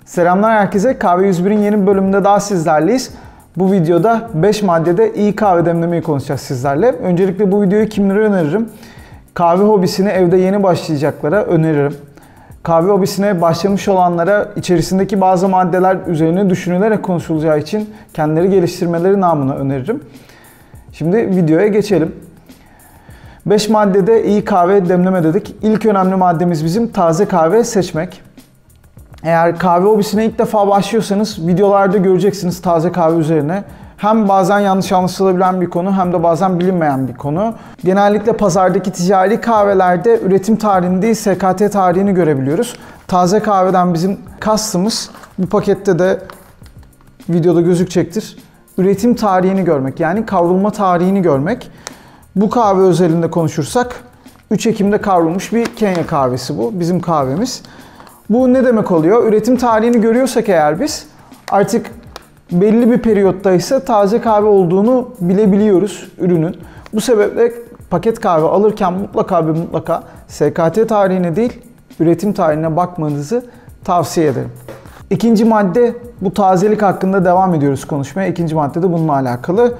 Selamlar herkese. Kahve 101'in yeni bir bölümünde daha sizlerleyiz. Bu videoda 5 maddede iyi kahve demlemeyi konuşacağız sizlerle. Öncelikle bu videoyu kimlere öneririm? Kahve hobisine evde yeni başlayacaklara öneririm. Kahve hobisine başlamış olanlara içerisindeki bazı maddeler üzerine düşünülerek konuşulacağı için kendileri geliştirmeleri namına öneririm. Şimdi videoya geçelim. 5 maddede iyi kahve demleme dedik. İlk önemli maddemiz bizim taze kahve seçmek. Eğer kahve hobisine ilk defa başlıyorsanız videolarda göreceksiniz taze kahve üzerine. Hem bazen yanlış anlaşılabilen bir konu hem de bazen bilinmeyen bir konu. Genellikle pazardaki ticari kahvelerde üretim tarihini değil SKT tarihini görebiliyoruz. Taze kahveden bizim kastımız bu pakette de videoda gözükecektir. Üretim tarihini görmek, yani kavrulma tarihini görmek. Bu kahve özelinde konuşursak 3 Ekim'de kavrulmuş bir Kenya kahvesi bu. Bizim kahvemiz. Bu ne demek oluyor? Üretim tarihini görüyorsak eğer biz artık belli bir periyotta ise taze kahve olduğunu bilebiliyoruz ürünün. Bu sebeple paket kahve alırken mutlaka SKT tarihine değil üretim tarihine bakmanızı tavsiye ederim. İkinci madde, bu tazelik hakkında devam ediyoruz konuşmaya. İkinci madde de bununla alakalı.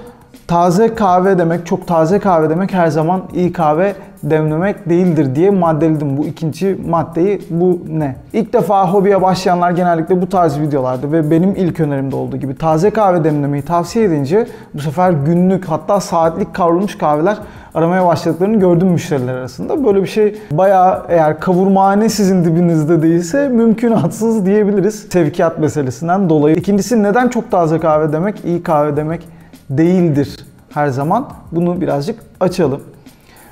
Taze kahve demek, çok taze kahve demek her zaman iyi kahve demlemek değildir diye maddeledim bu ikinci maddeyi. Bu ne? İlk defa hobiye başlayanlar genellikle bu tarz videolarda ve benim ilk önerimde olduğu gibi taze kahve demlemeyi tavsiye edince bu sefer günlük hatta saatlik kavrulmuş kahveler aramaya başladıklarını gördüm müşteriler arasında. Böyle bir şey bayağı, eğer kavurmahane sizin dibinizde değilse mümkünatsız diyebiliriz sevkiyat meselesinden dolayı. İkincisi, neden çok taze kahve demek iyi kahve demek değildir her zaman? Bunu birazcık açalım.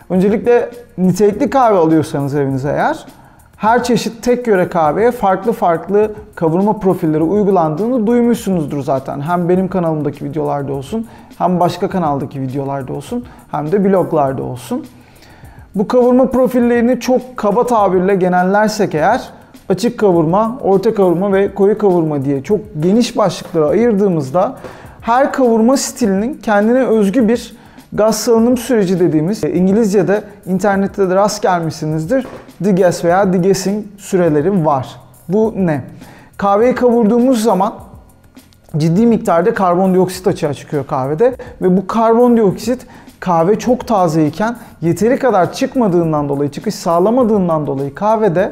Öncelikle nitelikli kahve alıyorsanız evinize eğer, her çeşit tek yöre kahveye farklı kavurma profilleri uygulandığını duymuşsunuzdur zaten. Hem benim kanalımdaki videolarda olsun, hem başka kanaldaki videolarda olsun, hem de bloglarda olsun. Bu kavurma profillerini çok kaba tabirle genellersek eğer, açık kavurma, orta kavurma ve koyu kavurma diye çok geniş başlıklara ayırdığımızda her kavurma stilinin kendine özgü bir gaz salınım süreci dediğimiz, İngilizce'de internette de rast gelmişsinizdir, degas veya degassing süreleri var. Bu ne? Kahveyi kavurduğumuz zaman ciddi miktarda karbondioksit açığa çıkıyor kahvede ve bu karbondioksit kahve çok tazeyken yeteri kadar çıkmadığından dolayı, çıkış sağlamadığından dolayı kahvede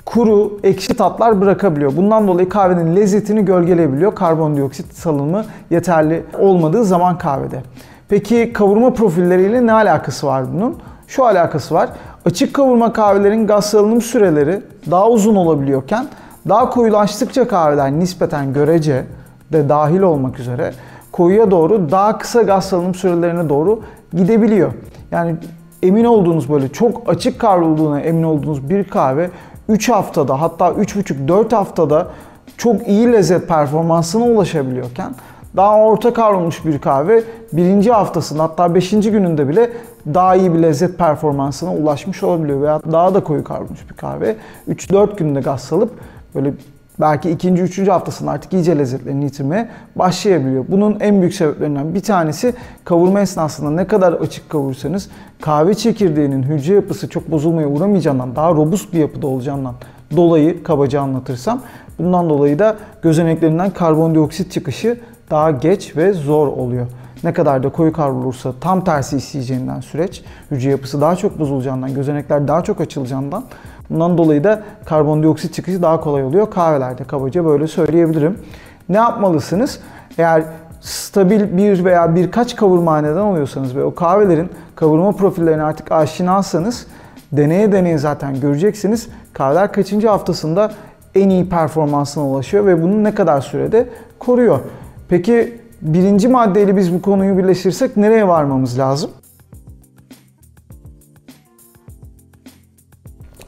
kuru, ekşi tatlar bırakabiliyor. Bundan dolayı kahvenin lezzetini gölgeleyebiliyor. Karbondioksit salınımı yeterli olmadığı zaman kahvede. Peki kavurma profilleriyle ne alakası var bunun? Şu alakası var. Açık kavurma kahvelerin gaz salınım süreleri daha uzun olabiliyorken daha koyulaştıkça kahveler nispeten görece de dahil olmak üzere koyuya doğru daha kısa gaz salınım sürelerine doğru gidebiliyor. Yani emin olduğunuz, böyle çok açık kavrulduğuna emin olduğunuz bir kahve 3 haftada, hatta 3,5-4 haftada çok iyi lezzet performansına ulaşabiliyorken daha orta kavrulmuş bir kahve birinci haftasında, hatta 5. gününde bile daha iyi bir lezzet performansına ulaşmış olabiliyor. Veya daha da koyu kavrulmuş bir kahve 3-4 günde gaz salıp böyle belki 2. 3. haftasında artık iyice lezzetlerini yitirmeye başlayabiliyor. Bunun en büyük sebeplerinden bir tanesi, kavurma esnasında ne kadar açık kavurursanız kahve çekirdeğinin hücre yapısı çok bozulmaya uğramayacağından, daha robust bir yapıda olacağından dolayı kabaca anlatırsam, bundan dolayı da gözeneklerinden karbondioksit çıkışı daha geç ve zor oluyor. Ne kadar da koyu kavrulursa tam tersi isteyeceğinden süreç, hücre yapısı daha çok bozulacağından, gözenekler daha çok açılacağından, bundan dolayı da karbondioksit çıkışı daha kolay oluyor kahvelerde, kabaca böyle söyleyebilirim. Ne yapmalısınız? Eğer stabil bir veya birkaç kavurmahaneden alıyorsanız ve o kahvelerin kavurma profillerine artık aşinasanız, deneye zaten göreceksiniz kahveler kaçıncı haftasında en iyi performansına ulaşıyor ve bunu ne kadar sürede koruyor. Peki birinci maddeyle biz bu konuyu birleştirirsek nereye varmamız lazım?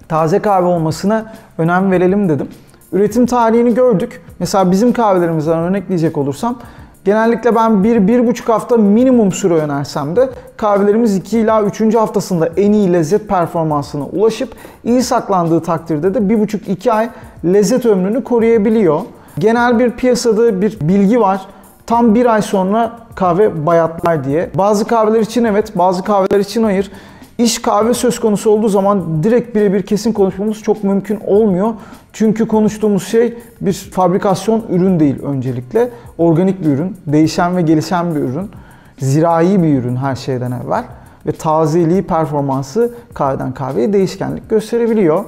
Taze kahve olmasına önem verelim dedim. Üretim tarihini gördük. Mesela bizim kahvelerimizden örnekleyecek olursam, genellikle ben 1-1,5 hafta minimum süre önersem de kahvelerimiz 2 ila 3. haftasında en iyi lezzet performansına ulaşıp iyi saklandığı takdirde de 1,5-2 ay lezzet ömrünü koruyabiliyor. Genel bir piyasada bir bilgi var. Tam 1 ay sonra kahve bayatlar diye. Bazı kahveler için evet, bazı kahveler için hayır. İş kahve söz konusu olduğu zaman direkt birebir kesin konuşmamız çok mümkün olmuyor. Çünkü konuştuğumuz şey bir fabrikasyon ürün değil öncelikle. Organik bir ürün, değişen ve gelişen bir ürün, zirai bir ürün her şeyden evvel. Ve tazeliği, performansı kahveden kahveye değişkenlik gösterebiliyor.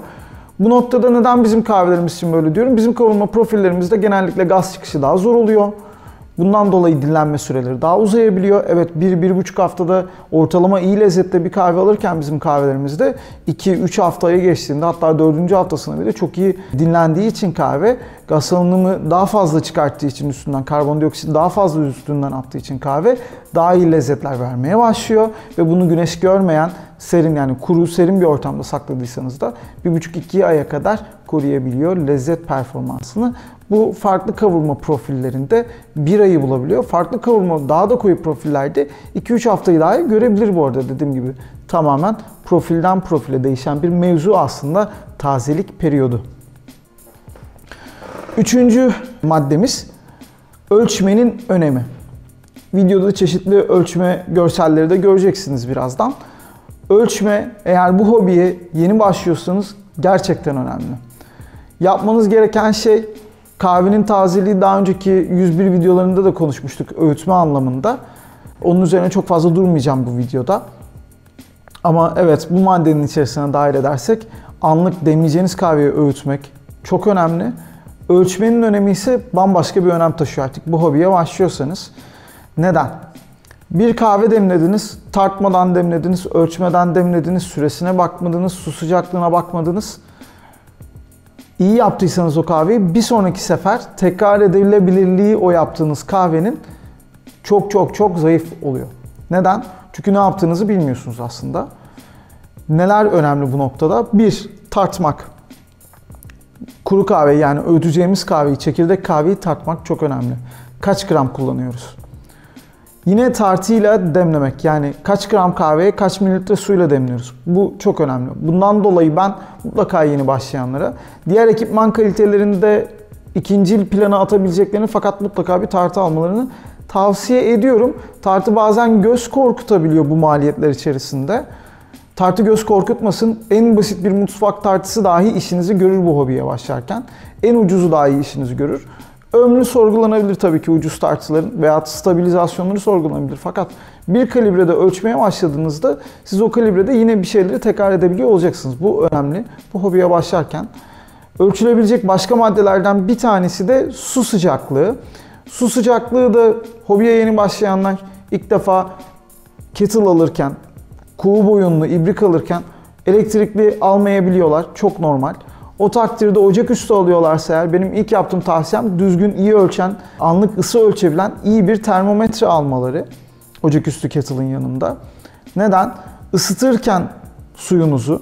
Bu noktada neden bizim kahvelerimiz için böyle diyorum? Bizim kavurma profillerimizde genellikle gaz çıkışı daha zor oluyor. Bundan dolayı dinlenme süreleri daha uzayabiliyor. Evet 1-1,5 haftada ortalama iyi lezzette bir kahve alırken bizim kahvelerimizde 2-3 haftaya geçtiğinde hatta 4. haftasına bile çok iyi dinlendiği için kahve gaz salınımı daha fazla çıkarttığı için üstünden karbondioksit daha fazla üstünden attığı için kahve daha iyi lezzetler vermeye başlıyor. Ve bunu güneş görmeyen serin yani kuru serin bir ortamda sakladıysanız da 1,5-2 aya kadar koruyabiliyor lezzet performansını. Bu farklı kavurma profillerinde 1 ayı bulabiliyor. Farklı kavurma daha da koyu profillerde 2-3 haftayı dahi görebilir bu arada dediğim gibi. Tamamen profilden profile değişen bir mevzu aslında tazelik periyodu. Üçüncü maddemiz ölçmenin önemi. Videoda çeşitli ölçme görselleri de göreceksiniz birazdan. Ölçme eğer bu hobiye yeni başlıyorsanız gerçekten önemli. Yapmanız gereken şey kahvenin tazeliği daha önceki 101 videolarında da konuşmuştuk öğütme anlamında. Onun üzerine çok fazla durmayacağım bu videoda. Ama evet bu maddenin içerisine dahil edersek anlık demleyeceğiniz kahveyi öğütmek çok önemli. Ölçmenin önemi ise bambaşka bir önem taşıyor artık bu hobiye başlıyorsanız. Neden? Bir kahve demlediniz, tartmadan demlediniz, ölçmeden demlediniz, süresine bakmadınız, su sıcaklığına bakmadınız. İyi yaptıysanız o kahveyi bir sonraki sefer tekrar edilebilirliği o yaptığınız kahvenin çok zayıf oluyor. Neden? Çünkü ne yaptığınızı bilmiyorsunuz aslında. Neler önemli bu noktada? 1. Tartmak. Kuru kahve yani öğüteceğimiz kahveyi, çekirdek kahveyi tartmak çok önemli. Kaç gram kullanıyoruz? Yine tartıyla demlemek yani kaç gram kahveye kaç mililitre suyla demliyoruz. Bu çok önemli. Bundan dolayı ben mutlaka yeni başlayanlara diğer ekipman kalitelerinde ikinci plana atabileceklerini fakat mutlaka bir tartı almalarını tavsiye ediyorum. Tartı bazen göz korkutabiliyor bu maliyetler içerisinde. Tartı göz korkutmasın. En basit bir mutfak tartısı dahi işinizi görür bu hobiye başlarken. En ucuzu dahi işinizi görür. Ömrü sorgulanabilir tabii ki ucuz tartıların veya stabilizasyonları sorgulanabilir. Fakat bir kalibrede ölçmeye başladığınızda siz o kalibrede yine bir şeyleri tekrar edebiliyor olacaksınız. Bu önemli. Bu hobiye başlarken. Ölçülebilecek başka maddelerden bir tanesi de su sıcaklığı. Su sıcaklığı da hobiye yeni başlayanlar ilk defa kettle alırken, kuğu boyunlu ibrik alırken elektrikli almayabiliyorlar. Çok normal. O takdirde ocaküstü alıyorlarsa eğer benim ilk yaptığım tavsiyem düzgün, iyi ölçen, anlık ısı ölçebilen iyi bir termometre almaları. Ocaküstü kettle'ın yanında. Neden? Isıtırken suyunuzu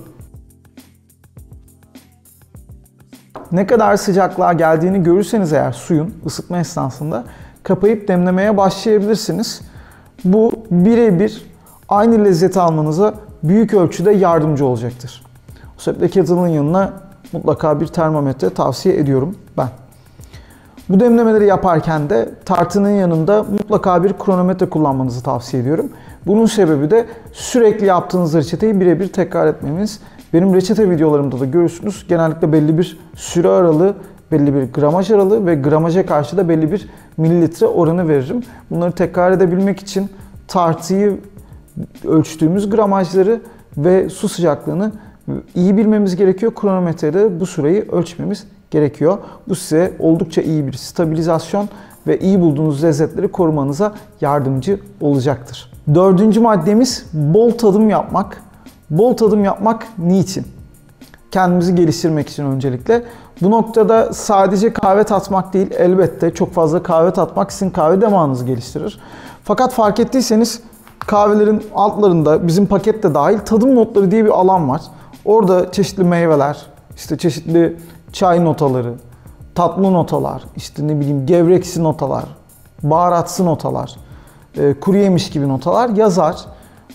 ne kadar sıcaklığa geldiğini görürseniz eğer suyun ısıtma esnasında kapayıp demlemeye başlayabilirsiniz. Bu birebir aynı lezzeti almanıza büyük ölçüde yardımcı olacaktır. O sebeple kettle'ın yanına mutlaka bir termometre tavsiye ediyorum ben. Bu demlemeleri yaparken de tartının yanında mutlaka bir kronometre kullanmanızı tavsiye ediyorum. Bunun sebebi de sürekli yaptığınız reçeteyi birebir tekrar etmemiz. Benim reçete videolarımda da görürsünüz. Genellikle belli bir süre aralığı, belli bir gramaj aralığı ve gramaja karşı da belli bir mililitre oranı veririm. Bunları tekrar edebilmek için tartıyı, ölçtüğümüz gramajları ve su sıcaklığını iyi bilmemiz gerekiyor. Kronometrede bu süreyi ölçmemiz gerekiyor. Bu size oldukça iyi bir stabilizasyon ve iyi bulduğunuz lezzetleri korumanıza yardımcı olacaktır. Dördüncü maddemiz bol tadım yapmak. Bol tadım yapmak niçin? Kendimizi geliştirmek için öncelikle. Bu noktada sadece kahve tatmak değil, elbette çok fazla kahve tatmak sizin kahve damağınızı geliştirir. Fakat fark ettiyseniz kahvelerin altlarında bizim pakette dahil tadım notları diye bir alan var. Orada çeşitli meyveler, işte çeşitli çay notaları, tatlı notalar, işte ne bileyim gevreksi notalar, baharatsı notalar, kuru yemiş gibi notalar yazar.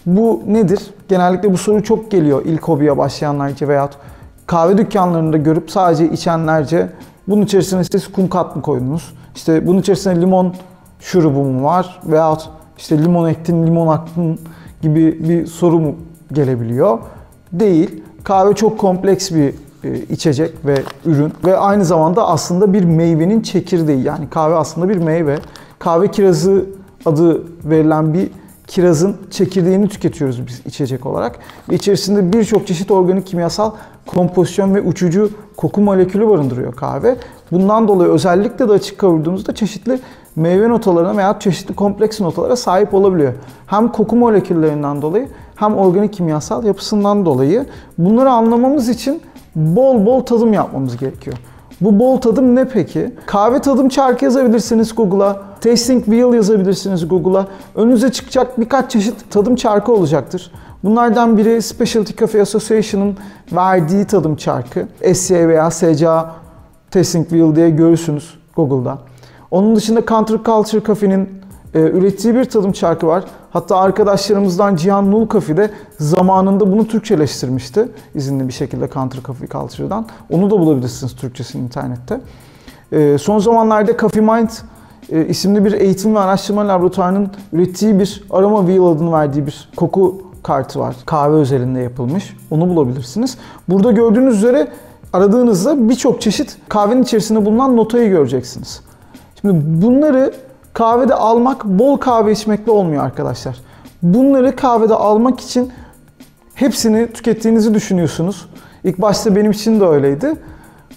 Bu nedir? Genellikle bu soru çok geliyor ilk hobiye başlayanlarca veyahut kahve dükkanlarında görüp sadece içenlerce bunun içerisine siz kum kat mı koydunuz? İşte bunun içerisine limon şurubu mu var? Veyahut işte limon ektin, limon attın gibi bir soru mu gelebiliyor. Değil. Kahve çok kompleks bir içecek ve ürün ve aynı zamanda aslında bir meyvenin çekirdeği. Yani kahve aslında bir meyve. Kahve kirazı adı verilen bir kirazın çekirdeğini tüketiyoruz biz içecek olarak. Ve içerisinde birçok çeşit organik kimyasal kompozisyon ve uçucu koku molekülü barındırıyor kahve. Bundan dolayı özellikle de açık kavurduğunuzda çeşitli meyve notalarına veya çeşitli kompleks notalara sahip olabiliyor. Hem koku moleküllerinden dolayı hem organik kimyasal yapısından dolayı. Bunları anlamamız için bol bol tadım yapmamız gerekiyor. Bu bol tadım ne peki? Kahve tadım çarkı yazabilirsiniz Google'a. Tasting wheel yazabilirsiniz Google'a. Önünüze çıkacak birkaç çeşit tadım çarkı olacaktır. Bunlardan biri Specialty Coffee Association'ın verdiği tadım çarkı. SCA veya SCA Tasting Wheel diye görürsünüz Google'da. Onun dışında Counterculture Coffee'nin ürettiği bir tadım çarkı var. Hatta arkadaşlarımızdan Cihan Nul Coffee de zamanında bunu Türkçeleştirmişti. İzinli bir şekilde Counterculture'dan. Onu da bulabilirsiniz Türkçesini internette. Son zamanlarda Coffee Mind isimli bir eğitim ve araştırma laboratuvarının ürettiği bir Aroma Wheel adını verdiği bir koku kartı var. Kahve özelinde yapılmış. Onu bulabilirsiniz. Burada gördüğünüz üzere aradığınızda birçok çeşit kahvenin içerisinde bulunan notayı göreceksiniz. Şimdi bunları kahvede almak bol kahve içmekle olmuyor arkadaşlar. Bunları kahvede almak için hepsini tükettiğinizi düşünüyorsunuz. İlk başta benim için de öyleydi.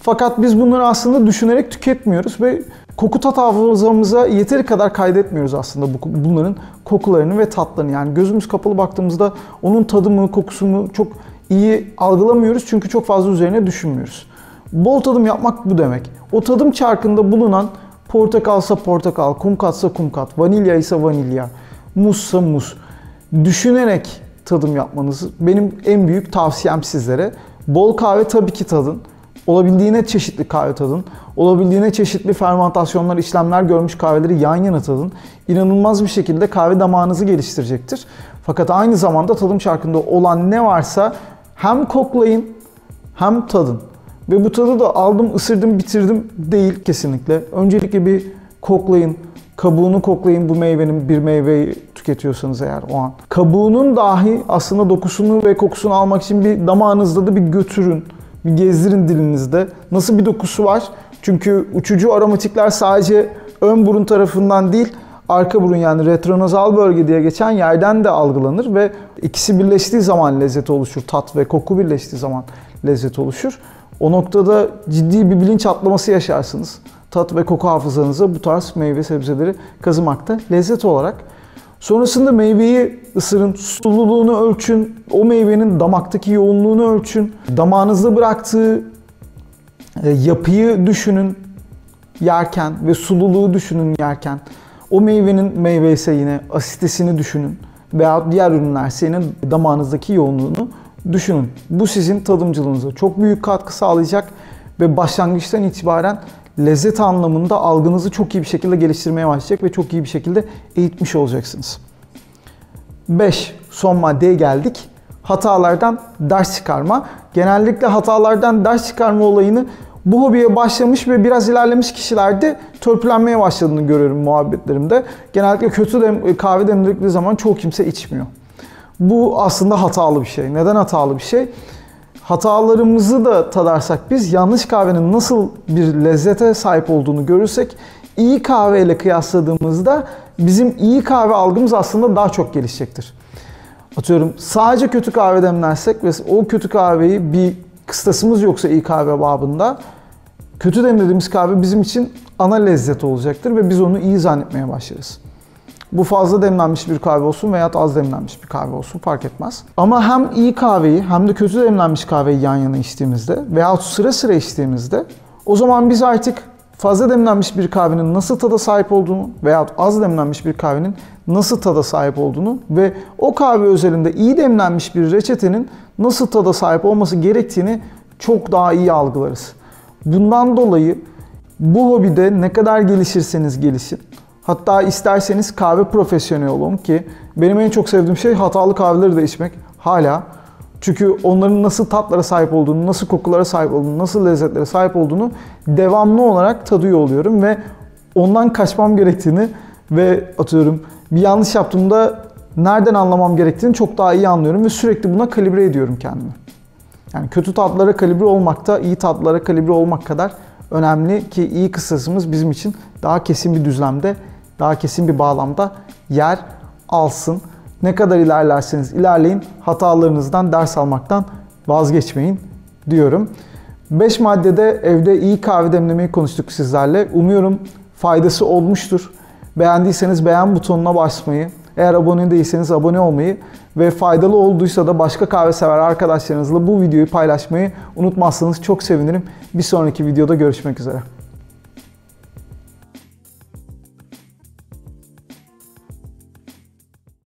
Fakat biz bunları aslında düşünerek tüketmiyoruz ve koku tat hafızamıza yeteri kadar kaydetmiyoruz aslında bunların kokularını ve tatlarını. Yani gözümüz kapalı baktığımızda onun tadımı, kokusunu çok iyi algılamıyoruz çünkü çok fazla üzerine düşünmüyoruz. Bol tadım yapmak bu demek. O tadım çarkında bulunan portakalsa portakal, kum katsa kum kat, vanilya ise vanilya, muzsa muz. Düşünerek tadım yapmanız benim en büyük tavsiyem sizlere. Bol kahve tabii ki tadın. Olabildiğine çeşitli kahve tadın. Olabildiğine çeşitli fermentasyonlar, işlemler görmüş kahveleri yan yana tadın. İnanılmaz bir şekilde kahve damağınızı geliştirecektir. Fakat aynı zamanda tadım çarkında olan ne varsa hem koklayın hem tadın. Ve bu tadı da aldım, ısırdım, bitirdim değil kesinlikle. Öncelikle bir koklayın. Kabuğunu koklayın bu meyvenin, bir meyveyi tüketiyorsanız eğer o an. Kabuğunun dahi aslında dokusunu ve kokusunu almak için bir damağınızda da bir götürün. Bir gezdirin dilinizde. Nasıl bir dokusu var? Çünkü uçucu aromatikler sadece ön burun tarafından değil, arka burun yani retronazal bölge diye geçen yerden de algılanır ve ikisi birleştiği zaman lezzet oluşur. Tat ve koku birleştiği zaman lezzet oluşur. O noktada ciddi bir bilinç atlaması yaşarsınız. Tat ve koku hafızanıza bu tarz meyve sebzeleri kazımakta lezzet olarak. Sonrasında meyveyi ısırın, sululuğunu ölçün, o meyvenin damaktaki yoğunluğunu ölçün, damağınızda bıraktığı yapıyı düşünün yerken ve sululuğu düşünün yerken. O meyvenin meyve ise yine asitesini düşünün veya diğer ürünlerse yine damağınızdaki yoğunluğunu düşünün. Bu sizin tadımcılığınıza çok büyük katkı sağlayacak ve başlangıçtan itibaren lezzet anlamında algınızı çok iyi bir şekilde geliştirmeye başlayacak ve çok iyi bir şekilde eğitmiş olacaksınız. 5. Son maddeye geldik. Hatalardan ders çıkarma. Genellikle hatalardan ders çıkarma olayını bu hobiye başlamış ve biraz ilerlemiş kişilerde törpülenmeye başladığını görüyorum muhabbetlerimde. Genellikle kötü kahve demledikleri zaman çoğu kimse içmiyor. Bu aslında hatalı bir şey. Neden hatalı bir şey? Hatalarımızı da tadarsak biz yanlış kahvenin nasıl bir lezzete sahip olduğunu görürsek iyi kahve ile kıyasladığımızda bizim iyi kahve algımız aslında daha çok gelişecektir. Atıyorum sadece kötü kahve demlersek ve o kötü kahveyi bir kıstasımız yoksa iyi kahve babında kötü demlediğimiz kahve bizim için ana lezzet olacaktır ve biz onu iyi zannetmeye başlarız. Bu fazla demlenmiş bir kahve olsun veya az demlenmiş bir kahve olsun fark etmez. Ama hem iyi kahveyi hem de kötü demlenmiş kahveyi yan yana içtiğimizde veya sıra sıra içtiğimizde o zaman biz artık fazla demlenmiş bir kahvenin nasıl tada sahip olduğunu veya az demlenmiş bir kahvenin nasıl tada sahip olduğunu ve o kahve özelinde iyi demlenmiş bir reçetenin nasıl tada sahip olması gerektiğini çok daha iyi algılarız. Bundan dolayı bu hobide ne kadar gelişirseniz gelişin. Hatta isterseniz kahve profesyoneli olun ki benim en çok sevdiğim şey hatalı kahveleri de içmek hala. Çünkü onların nasıl tatlara sahip olduğunu, nasıl kokulara sahip olduğunu, nasıl lezzetlere sahip olduğunu devamlı olarak tadıyor oluyorum ve ondan kaçmam gerektiğini ve atıyorum bir yanlış yaptığımda nereden anlamam gerektiğini çok daha iyi anlıyorum ve sürekli buna kalibre ediyorum kendimi. Yani kötü tatlara kalibre olmak da iyi tatlara kalibre olmak kadar önemli ki iyi kıstasımız bizim için daha kesin bir düzlemde, daha kesin bir bağlamda yer alsın. Ne kadar ilerlerseniz ilerleyin, hatalarınızdan ders almaktan vazgeçmeyin diyorum. 5 maddede evde iyi kahve demlemeyi konuştuk sizlerle. Umuyorum faydası olmuştur. Beğendiyseniz beğen butonuna basmayı, eğer abone değilseniz abone olmayı ve faydalı olduysa da başka kahve sever arkadaşlarınızla bu videoyu paylaşmayı unutmazsanız çok sevinirim. Bir sonraki videoda görüşmek üzere.